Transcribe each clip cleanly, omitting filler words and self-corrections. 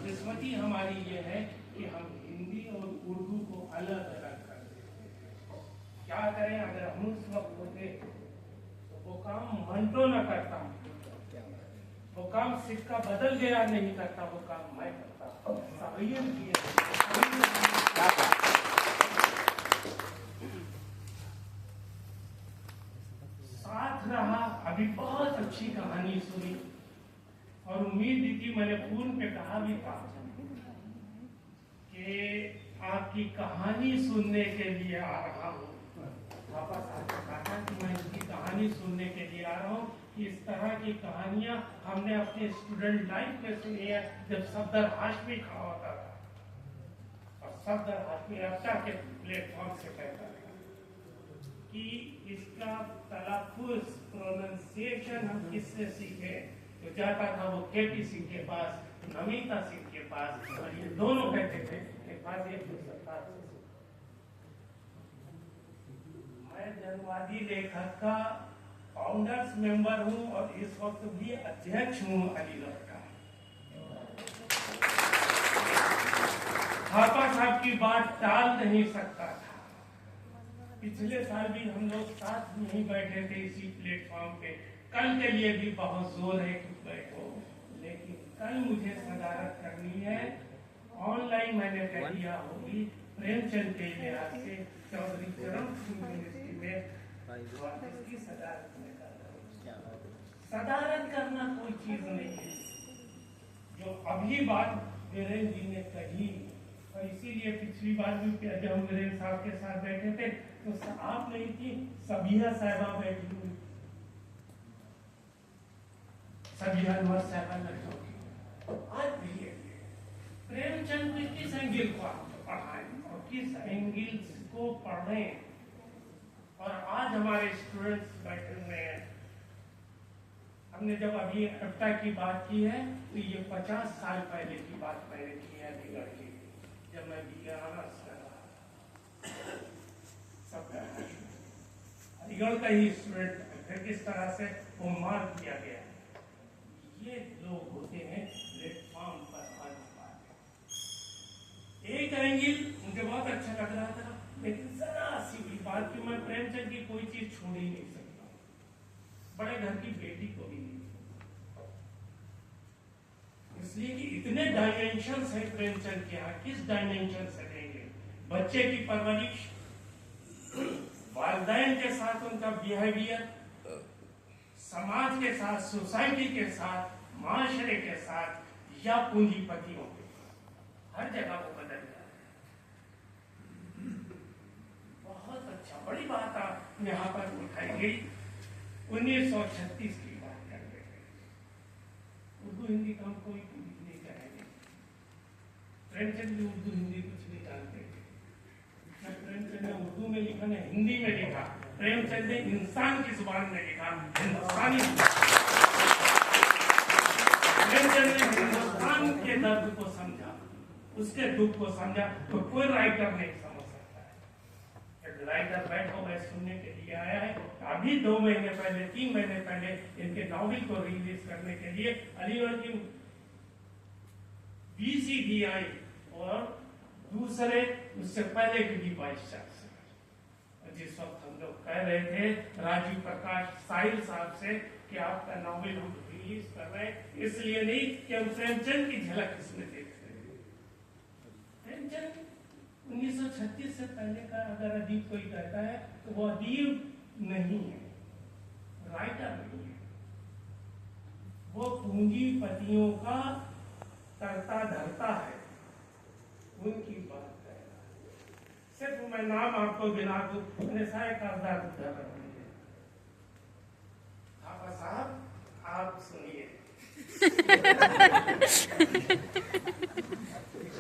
बदकिस्मती हमारी ये है कि हम हिंदी और उर्दू को अलग अलग कर देते हैं। क्या करें, अगर हम उस वक्त होते तो वो काम मंटो न करता, वो काम सिक्का बदल गया नहीं करता, वो काम मैं करता। साथ रहा, अभी बहुत अच्छी कहानी सुनी और उम्मीद थी, मैंने फोन पे कहा भी था कि आपकी कहानी सुनने के लिए आ रहा हूँ। वापस आकर कहा कि मैं इसकी कहानी सुनने के लिए आ रहा हूँ। इस तरह की कहानियां हमने अपने स्टूडेंट लाइफ में सुनी है, जब सफदर हाशमी खड़ा होता था और सफदर हाशमी रफ्ता के प्लेटफॉर्म से कहता था कि इसका तलफ़ुज़, प्रोनाउंसिएशन हम किससे सीखे। तो जाता था वो केपी सिंह के पास, नमिता सिंह के पास, और ये दोनों कहते थे कि फाज़िल अब्दुल सत्तार से। मैं जनवादी लेखक का फाउंडर्स मेंबर हूं और इस वक्त भी अध्यक्ष हूं अलीगढ़ का। थापा साहब की बात टाल नहीं सकता था। पिछले साल भी हम लोग साथ में ही बैठे थे इसी प्लेटफॉर्म पे। कल के लिए भी बहुत जोर है कि बैठो, लेकिन कल मुझे सदारत करनी है। ऑनलाइन मैंने तय किया होगी प्रेमचंद के लिहाज से चौधरी चरण सिंह यूनिवर्सिटी में इसकी सदारत में कर रहा हूं। सदारत करना कोई चीज नहीं है। जो अभी बात वीरेंद्र जी ने कही, और इसीलिए पिछली बार भी जब हम वीरेंद्र साहब के साथ बैठे थे तो आप नहीं थी, सबिया साहिबा बैठी हुई, सबिया नवाज साहिबा लड़कों की। आज भी प्रेमचंद को किस एंगल को आप पढ़ाएं और किस एंगल को पढ़ें। और आज हमारे स्टूडेंट्स बैठे हुए हैं। हमने जब अभी एफ्टा की बात की है तो ये 50 साल पहले की बात मैंने की है अलीगढ़ की, जब मैं BA अलीगढ़ का ही स्टूडेंट फिर किस तरह से वो मार दिया गया। ये लोग होते हैं प्लेटफॉर्म पर आने वाले। एक एंगल मुझे बहुत अच्छा लग रहा था, लेकिन जरा सी भी बात की, मैं प्रेमचंद की कोई चीज छोड़ ही नहीं सकता, बड़े घर की बेटी को भी नहीं, इसलिए कि इतने डायमेंशंस है प्रेमचंद के यहाँ। किस डायमेंशन से लेंगे? बच्चे की परवरिश, वालिदैन के साथ उनका बिहेवियर, समाज के साथ, सोसाइटी के साथ, माशरे के साथ, या पूंजीपतियों के साथ, हर जगह वो बदल जाता है। बहुत अच्छा, बड़ी बात यहाँ पर उठाई गई। 1936 की बात कर रहे हैं। उर्दू हिंदी का हम कोई नहीं कहेंगे। प्रेमचंद भी उर्दू हिंदी कुछ नहीं जानते थे। प्रेमचंद ने उर्दू में लिखा, ने हिंदी में लिखा। प्रेमचंद ने इंसान की जुबान में लिखा, हिंदुस्तानी। प्रेमचंद ने हिंदुस्तान के दर्द को समझा, उसके दुख को समझा, तो कोई राइटर नहीं समझ सकता है। राइटर बैठो मैं सुनने के लिए आया है। अभी 2 महीने पहले, 3 महीने पहले इनके नॉवेल को रिलीज करने के लिए अलीगढ़ की BCDI और दूसरे उससे पहले की भी वाइस चांसलर, जिस वक्त हम लोग कह रहे थे राजीव प्रकाश साहिल साहब से कि आपका नॉवेल हम रिलीज कर रहे हैं, इसलिए नहीं कि हम प्रेमचंद की झलक इसमें देख रहे हैं। प्रेमचंद 1936 से पहले का अगर अदीब कोई कहता है तो वो अदीब नहीं है, राइटर नहीं है। वो पूंजीपतियों का करता धरता है, उनकी बात कर रहा है। सिर्फ मैं नाम आपको गिना दूं, अपने सारे कागजात उधर रखेंगे। थापा साहब आप सुनिए।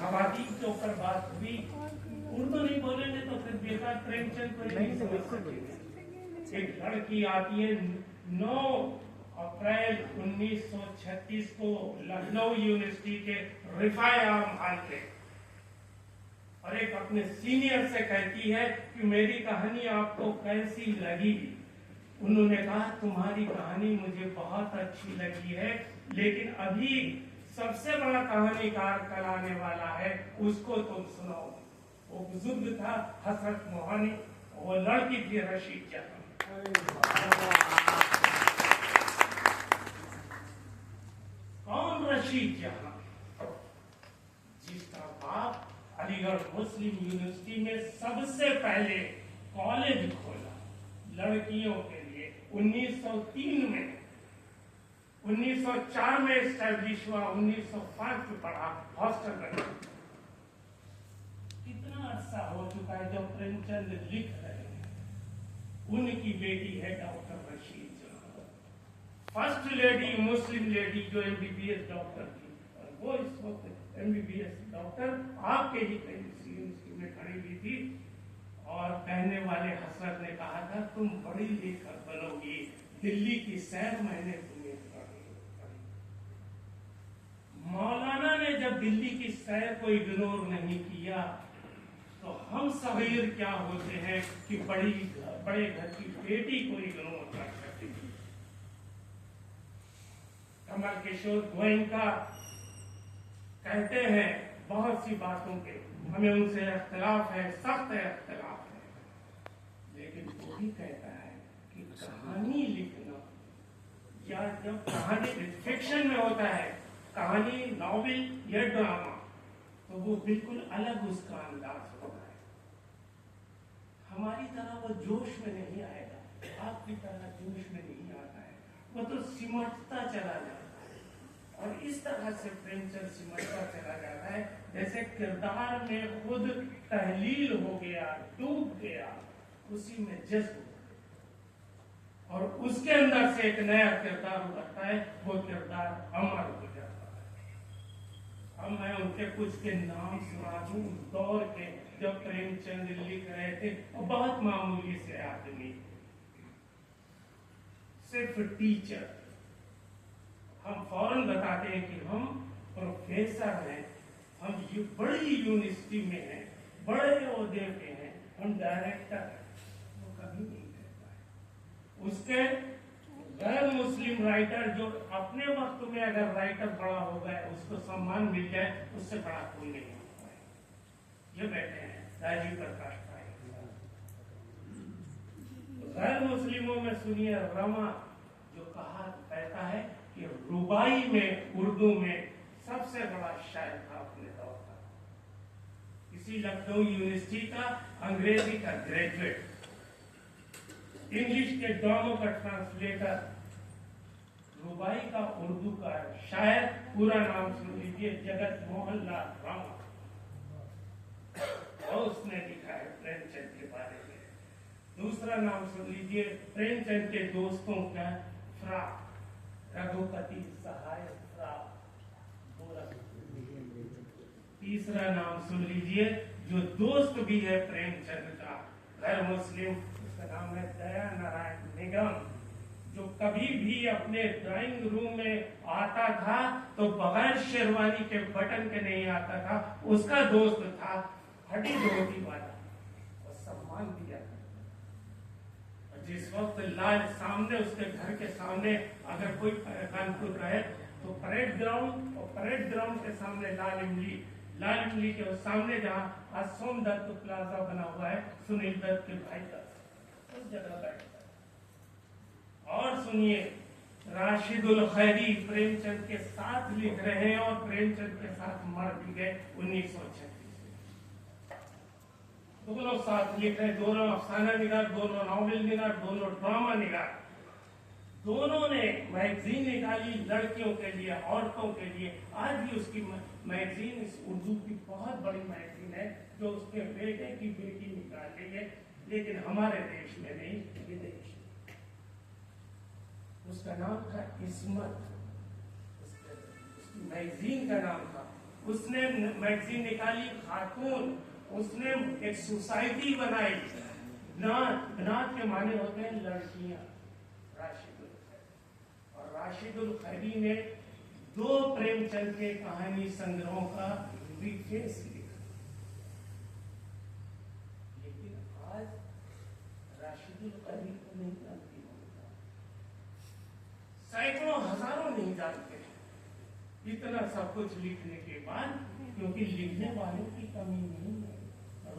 आबादी के ऊपर बात हुई, उर्दू नहीं बोलेंगे तो फिर बेकार प्रेमचंद को नहीं समझ सकेंगे। एक लड़की आती है 9 अप्रैल 1936 को लखनऊ यूनिवर्सिटी के रिफाए आम हाल पे, और एक अपने सीनियर से कहती है कि मेरी कहानी आपको कैसी लगी। उन्होंने कहा तुम्हारी कहानी मुझे बहुत अच्छी लगी है, लेकिन अभी सबसे बड़ा कहानीकार कल आने वाला है, उसको तुम सुनाओ। वो बुजुर्ग था हसरत मोहानी, वो लड़की थी रशीद जहां। कौन रशीद जहां? जिसका बाप अलीगढ़ मुस्लिम यूनिवर्सिटी में सबसे पहले कॉलेज खोला लड़कियों के लिए 1903 में, 1904 में एस्टैब्लिश हुआ, 1905 में पढ़ा, हॉस्टल बना। कितना अरसा हो चुका है जब प्रेमचंद लिख रहे हैं। उनकी बेटी है डॉक्टर रशीद जहां, फर्स्ट लेडी मुस्लिम लेडी जो MBBS डॉक्टर थी, और वो इस वक्त MBBS डॉक्टर आपके ही यूनिवर्सिटी में खड़ी हुई थी। और कहने वाले हसरत ने कहा था तुम बड़ी लेखक बनोगी, दिल्ली की सैर मैंने तुम्हें पढ़ी। मौलाना ने जब दिल्ली की सैर को इग्नोर नहीं किया तो हम सगीर क्या होते हैं कि बड़े घर की बेटी को इग्नोर कर सकते हैं। कमल किशोर गोयनका कहते हैं बहुत सी बातों के हमें उनसे इख्तिलाफ है, सख्त इख्तिलाफ है, लेकिन वो भी कहता है कि कहानी लिखना या जब कहानी फिक्शन में होता है, कहानी नॉवेल या ड्रामा, तो वो बिल्कुल अलग उसका अंदाज होता है। हमारी तरह वो जोश में नहीं आएगा, आपकी तरह जोश में नहीं आता है, वो तो सिमटता चला जाता है। और इस तरह से प्रेमचंद सिमटता चला जाता है जैसे किरदार में खुद तहलील हो गया, डूब गया, उसी में जज्ब, और उसके अंदर से एक नया किरदार उभरता है, वो किरदार अमर हो जाता है। अब मैं उनके कुछ के नाम सुना दूं उस दौर के जब प्रेमचंद लिख रहे थे। और बहुत मामूली से आदमी, सिर्फ टीचर, हम फौरन बताते हैं कि हम प्रोफेसर हैं, हम ये बड़ी यूनिवर्सिटी में हैं, बड़े ओहदे पे हैं, हम डायरेक्टर हैं, वो कभी नहीं कहता है। उसके गैर मुस्लिम राइटर जो अपने वक्त में अगर राइटर बड़ा हो गए, उसको सम्मान मिल जाए, उससे बड़ा कोई नहीं होता है। ये बैठे हैं राजीव प्रकाश भाई। गैर मुस्लिमों में सुनिए रमा जो कहता है कि रुबाई में उर्दू में सबसे बड़ा शायर था अपने दौर का, इसी लखनऊ यूनिवर्सिटी का अंग्रेजी का ग्रेजुएट, इंग्लिश के ड्रामों का ट्रांसलेटर, रुबाई का उर्दू का शायर। पूरा नाम सुन लीजिए, जगत मोहन लाल रामा। और उसने लिखा है प्रेमचंद के बारे में। दूसरा नाम सुन लीजिए, प्रेमचंद के दोस्तों का फ्रा, रघुपति सहाय फ्रा। तीसरा नाम सुन लीजिए जो दोस्त भी है प्रेमचंद का, गैर मुस्लिम, उसका नाम है दया नारायण निगम, जो कभी भी अपने ड्राइंग रूम में आता था तो बगैर शेरवानी के बटन के नहीं आता था। उसका दोस्त था हड्डी धोती वाला, और सम्मान दिया था। जिस वक्त लाल सामने, उसके घर के सामने अगर कोई कानपुर रहे तो परेड ग्राउंड, और परेड ग्राउंड के सामने लाल इमली के सामने जहाँ आज सोमदत्त प्लाजा बना हुआ है, सुनील दत्त के भाई का, उस जगह बैठता है। और सुनिए, राशिदुल खैरी प्रेमचंद के साथ लिख रहे हैं और प्रेमचंद के साथ मर भी गए 1936 में। दोनों साथ लिख रहे, दोनों अफसाना निगार, दोनों नॉवेल निगार, दोनों ड्रामा निगार। दोनों ने मैगजीन निकाली लड़कियों के लिए, औरतों के लिए। आज भी उसकी मैगजीन इस उर्दू की बहुत बड़ी मैगजीन है जो उसके बेटे की बेटी निकाल रही है, लेकिन हमारे देश में नहीं, विदेश। उसका नाम था इस्मत, उसकी मैगजीन का नाम था। उसने मैगजीन निकाली खातून, उसने एक सोसाइटी बनाई। नात के माने होते हैं लड़कियां, राशिदुल खैरी। और राशिदुल खैरी ने 2 प्रेमचंद के कहानी संग्रहों का प्रीफेस लिखा, लेकिन आज राशिदुल खैरी को नहीं जानती, सैकड़ों हजारों नहीं जानते। इतना सब कुछ लिखने के बाद, क्योंकि लिखने वालों की कमी नहीं है,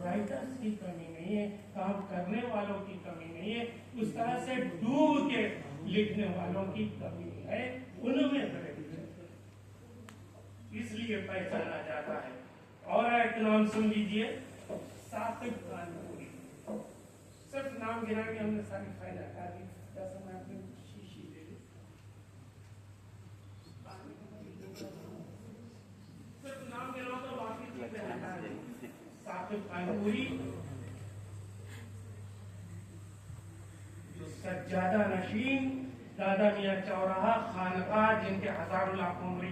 राइटर्स की कमी नहीं है, काम करने वालों की कमी नहीं है, उस तरह से डूब के लिखने वालों की कमी है, उनमें इसलिए पहचाना जाता है। और एक नाम सुन लीजिए, साकिब कानपुरी। सिर्फ नाम गिना के हमने सारी फाइल हटा दी। जैसा मैं अपनी शीशी ले लूं, सिर्फ नाम गिना तो बाकी चीजें हटा दी। साकिब कानपुरी जो सज्जादा नशीन, दादा मियां चौराहा खानका, जिनके हजारों लाख उम्र,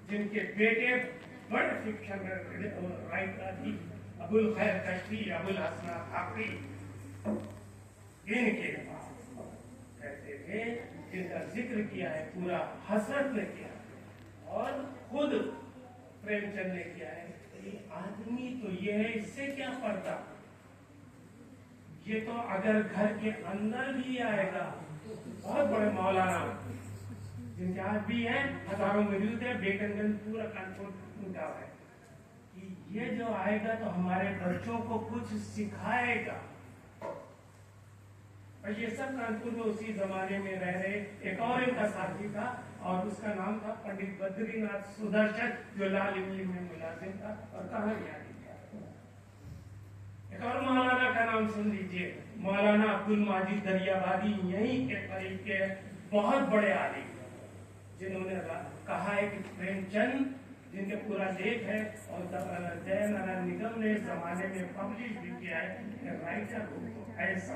जिनके बेटे बड़े फिक्शन राइटर थी, अबुल खैर कश्ती, अबुल हसना आखरी, इनके कहते थे, जिनका जिक्र किया है पूरा हसरत ने किया और खुद प्रेमचंद ने किया है। आदमी तो ये है, इससे क्या पड़ता, ये तो अगर घर के अंदर भी आएगा, बहुत बड़े मौलाना जिनके आज भी हैं, हजारों मौजूद है, बेकनगंज पूरा कानपुर टूटा है, कि ये जो आएगा तो हमारे बच्चों को कुछ सिखाएगा। और ये सब कानपुर में उसी जमाने में रह रहे एक और इनका साथी था, और उसका नाम था पंडित बद्रीनाथ सुदर्शन, जो लाल इमली में मुलाजिम था और कहानियां लिखा। एक और मौलाना का नाम सुन लीजिए, मौलाना अब्दुल माजिद दरियाबादी, यहीं के करीब के बहुत बड़े आलिम, जिन्होंने कहा है कि प्रेमचंद, जिनके पूरा लेख है और जय नारायण निगम ने जमाने में पब्लिश भी किया है, राइटर हो ऐसा।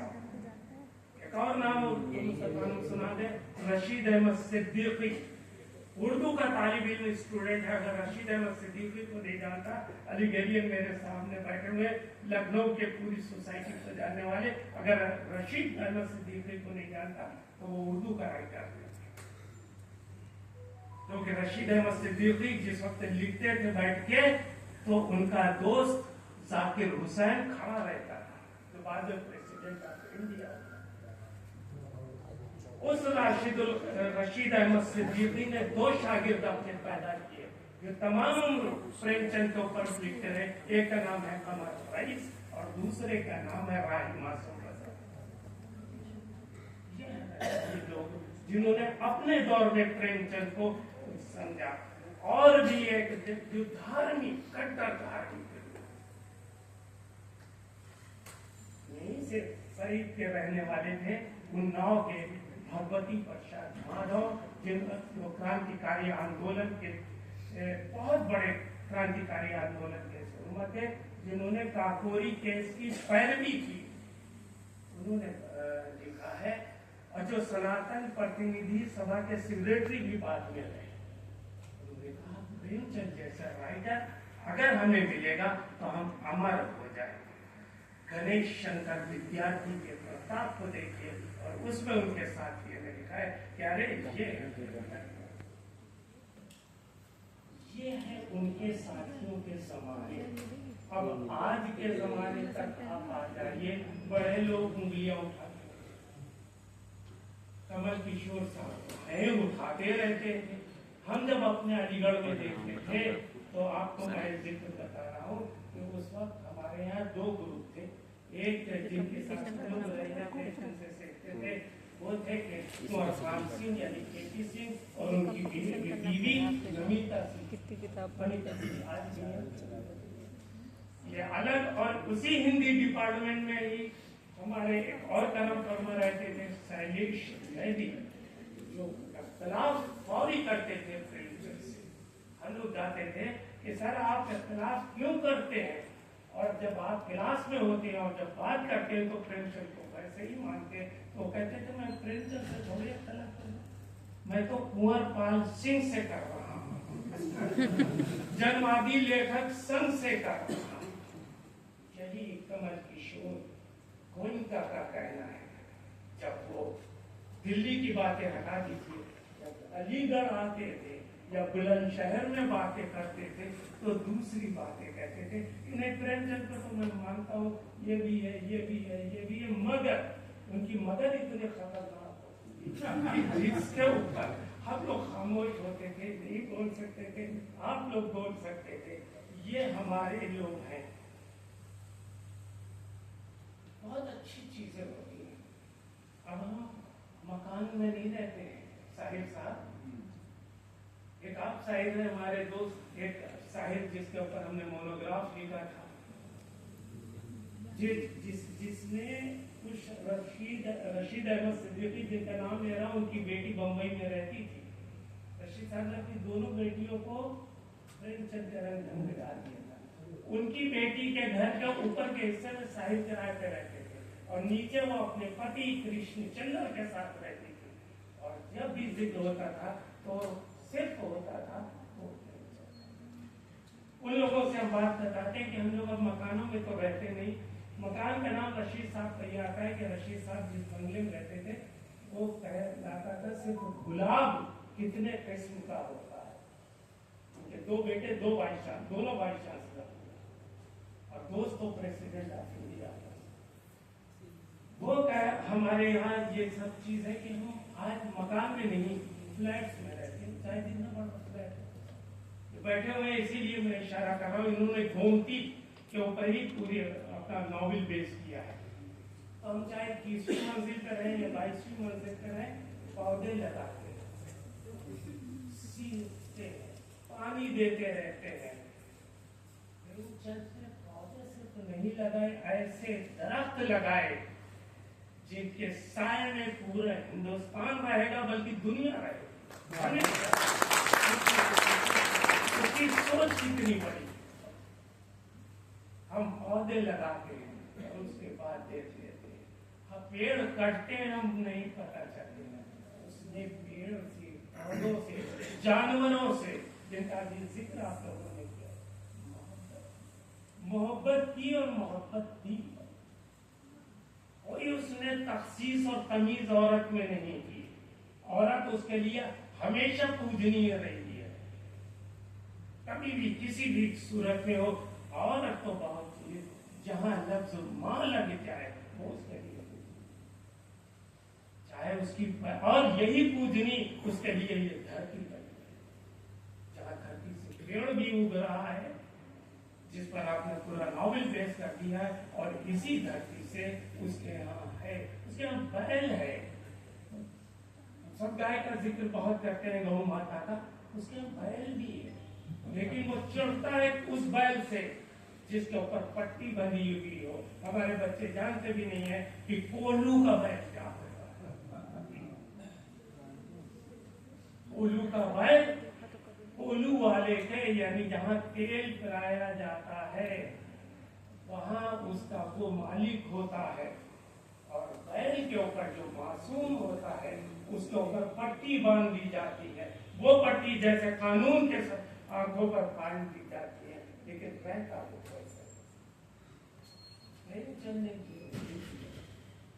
एक और नाम सुना दे, रशीद अहमद सिद्दीकी, उर्दू का तालिब इल्म स्टूडेंट है। अगर रशीद अहमद सिद्दीकी को नहीं जानता, अलीगढ़ियन मेरे सामने बैठे हुए लखनऊ के पूरी सोसाइटी को जानने वाले, अगर रशीद अहमद सिद्दीकी को नहीं जानता तो वो उर्दू का राइटर है। क्योंकि रशीद अहमद सिद्दीकी जिस वक्त लिखते थे बैठ के, तो उनका दोस्त जाकिर हुसैन खड़ा रहता था, जो बाद में प्रेसिडेंट ऑफ इंडिया। उस रशीद अहमद सिद्दीकी ने दो शागिर्द अपने पैदा किए, जो तमाम प्रेमचंद के ऊपर लिखते रहे। एक का नाम है कमर रईस और दूसरे का नाम है राही मासूम रजा। ये लोग जिन्होंने अपने दौर में प्रेमचंद को समझा। और भी एक जो धार्मिक, कट्टर धार्मिक, यहीं से शरीफ के रहने वाले थे, उन्नाव के भगवती प्रसाद माधव, जिनको क्रांतिकारी आंदोलन के बहुत बड़े क्रांतिकारी आंदोलन के शुरू थे, जिन्होंने काकोरी केस की पैरवी की, उन्होंने लिखा है। और जो सनातन प्रतिनिधि सभा के सेक्रेटरी भी बाद में रहे, प्रेमचंद जैसा राइटर अगर हमें मिलेगा तो हम अमर हो जाएंगे। गणेश शंकर विद्यार्थी के प्रताप को देखिए, और उसमें उनके साथ ये लिखा है कि अरे ये है उनके साथियों के जमाने। अब आज के जमाने तक आप आ जाइए, बड़े लोग उंगलियां उठाते, कमल किशोर साहब उठाते रहते थे। हम जब अपने अलीगढ़ में देखते थे, तो आपको मैं जिक्र बता रहा हूँ कि उस वक्त हमारे यहाँ दो ग्रुप थे। एक जिनके साथ लोग से सीखते थे, वो थे कुंवर राम सिंह यानी केपी सिंह, और उनकी बीवी नमिता सिंह। आज ये अलग, और उसी हिंदी डिपार्टमेंट में ही हमारे एक और कर्म फरमा रहते थे, शैलेश जैदी, जो इख्तलाफ फौरी करते थे प्रेमचंद से। हम लोग जाते थे कि सर आप इख्तलाफ क्यों करते हैं, और जब आप क्लास में होते हैं और जब बात करते हैं तो प्रेमचंद को वैसे ही मानते हैं। तो कहते थे मैं प्रेमचंद से थोड़ी इख्तलाफ करूं, मैं तो कुंवर पाल सिंह से कर रहा हूँ, जन्मादि लेखक संघ से कर रहा हूँ। यही कमल किशोर गोयनका का कहना है। जब वो दिल्ली की बातें हटा दीजिए, जब अलीगढ़ आते थे या बुलंदशहर में बातें करते थे, तो दूसरी बातें कहते थे कि नहीं प्रेमचंद को तो मैं मानता हूँ, ये भी है, ये भी है, ये भी है, मगर उनकी मदद इतने खतरनाक होती है जिसके ऊपर हम लोग खामोश होते थे, नहीं बोल सकते थे, आप लोग बोल सकते थे। ये हमारे लोग हैं। बहुत अच्छी चीजें होती हैं। अब हम मकान में नहीं रहते हैं साहिब साहब। एक आप साहिब है हमारे दोस्त, एक साहिब जिसके ऊपर हमने मोनोग्राफ लिखा था, जिसने कुछ रशीद अहमद सिद्दीकी जिनका नाम ले रहा हूं, उनकी बेटी बंबई में रहती थी। रशीद साहब ने अपनी दोनों बेटियों को प्रेमचंद के रंग ढंग में डाल दिया था। उनकी बेटी के घर के ऊपर के हिस्से में साहिब किराए पे रहते थे और नीचे वो अपने पति कृष्णचंद्र के साथ रहती थी। और जब भी जिक्र होता था तो सिर्फ होता था वो। उन लोगों से हम बात बताते हैं कि हम लोग अब मकानों में तो रहते नहीं। मकान का नाम रशीद साहब का ये आता है कि रशीद साहब जिस बंगले में रहते थे वो कहलाता था सिर्फ गुलाब कितने किस्म का होता है। उनके दो बेटे, दो वाइस चांसलर, दोनों वाइस चांसलर और दोस्तों प्रेसिडेंट ऑफ इंडिया। वो कह हमारे यहाँ ये सब चीज है कि हम आज मकान में नहीं फ्लैट्स में रहते हैं, चाहे जितना बड़ा फ्लैट। बैठे हुए इसीलिए मैं इशारा कर रहा हूँ, इन्होंने गोमती के ऊपर ही पूरी अपना नॉवेल बेस किया है। तो हम चाहे 30वीं मंजिल पे रहे या 22वीं मंजिल पे रहे, पौधे लगाते हैं, सींचते हैं, पानी देते रहते हैं। पौधे सिर्फ नहीं लगाए, ऐसे दरख्त लगाए जिनके साए में पूरा हिंदुस्तान रहेगा, बल्कि दुनिया रहेगी। उसकी सोच कितनी बड़ी। हम पौधे लगाते हैं और उसके बाद देख लेते हैं। हम पेड़ कटते हैं, हम नहीं पता चलते उसने पेड़ से, पौधों से, जानवरों से, जिनका भी जिक्र आप लोगों ने किया, मोहब्बत की और मोहब्बत दी। कोई उसने तखसीस और तमीज औरत में नहीं की। औरत उसके लिए हमेशा पूजनीय रही है, कभी भी किसी भी सूरत में हो। औरत तो बहुत चीज, जहां लफ्ज मां लग जाए वो उसके लिए चाहे उसकी, और यही पूजनी उसके लिए ये धरती बनी है, जहां धरती से पेड़ भी उग रहा है, जिस पर आपने पूरा नॉवेल बेस कर दिया है, और इसी धरती से उसके यहाँ है, उसके यहाँ बैल है। सब गाय का जिक्र बहुत करते हैं, गौ माता का, उसके यहाँ बैल भी है, लेकिन वो चढ़ता है उस बैल से जिसके ऊपर पट्टी बंधी हुई हो। हमारे बच्चे जानते भी नहीं है कि कोल्हू का बैल क्या होगा। कोल्हू का बैल कोल्हू वाले के, यानी जहां तेल पिलाया जाता है वहां उसका वो मालिक होता है, और बैल के ऊपर जो मासूम होता है उसके ऊपर पट्टी बांध दी जाती है। वो पट्टी जैसे कानून के आंखों पर बांध दी जाती है, लेकिन बैंक आपको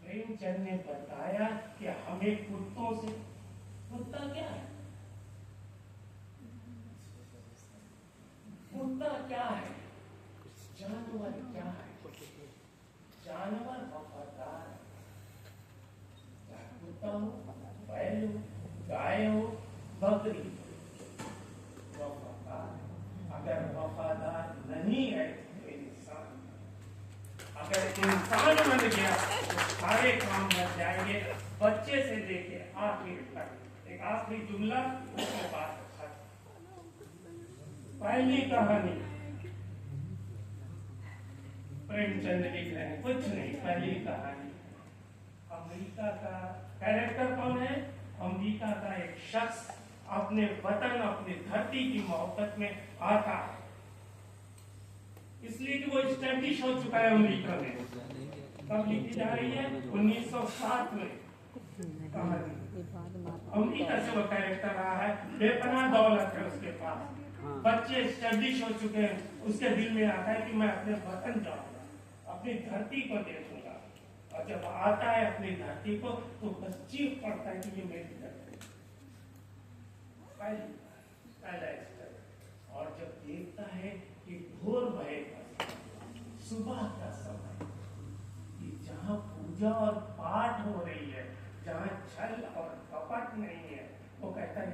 प्रेमचंद ने बताया कि हमें कुत्तों से, कुत्ता क्या है, कुत्ता क्या है, जानवर क्या है। जानवर वफादार है, चाहे कुत्ता हो, बैल हो, गाय हो, बकरी, वफादार है। अगर वफादार नहीं है तो इंसान, अगर इंसान बन गया तो सारे काम बन जाएंगे, बच्चे से लेके आखिर तक। एक आखिरी जुमला, उसके बाद पहली कहानी प्रेमचंद लिख रहे हैं, कुछ नहीं, पहली कहानी। अमेरिका का कैरेक्टर कौन है? अमेरिका का एक शख्स अपने वतन, अपनी धरती की मोहब्बत में आता है, इसलिए कि वो एस्टैब्लिश हो चुका है अमेरिका में। कब लिखी जा रही है? 1907 में कहानी। अमेरिका से वो कैरेक्टर रहा है, बेपनाह दौलत है उसके पास, बच्चे एस्टैब्लिश हो चुके हैं, उसके दिल में आता है कि मैं अपने वतन जाऊंगा, अपनी धरती को देखूंगा। और जब आता है अपनी धरती को तो बस चीख पड़ता है कि ये मेरी धरती। पहला स्टेप। और जब देखता है कि घोर भय का सुबह का समय, कि जहां पूजा और पाठ हो रही है, जहां छल और कपट नहीं है, वो कहता है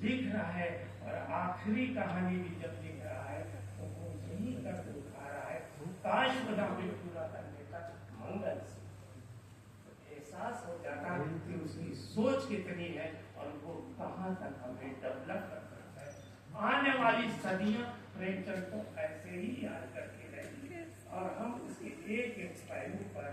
लिख रहा है और आखिरी कहानी भी जब लिख रहा है तो वो यही कर दिखा रहा है, काश बना भी पूरा करने तक मंगल से। तो एहसास हो जाता है कि उसकी सोच कितनी है और वो कहाँ तक हमें डेवलप करता है। आने वाली सदियां प्रेमचंद को ऐसे ही याद करके रहेंगे और हम उसके एक एक पहलू पर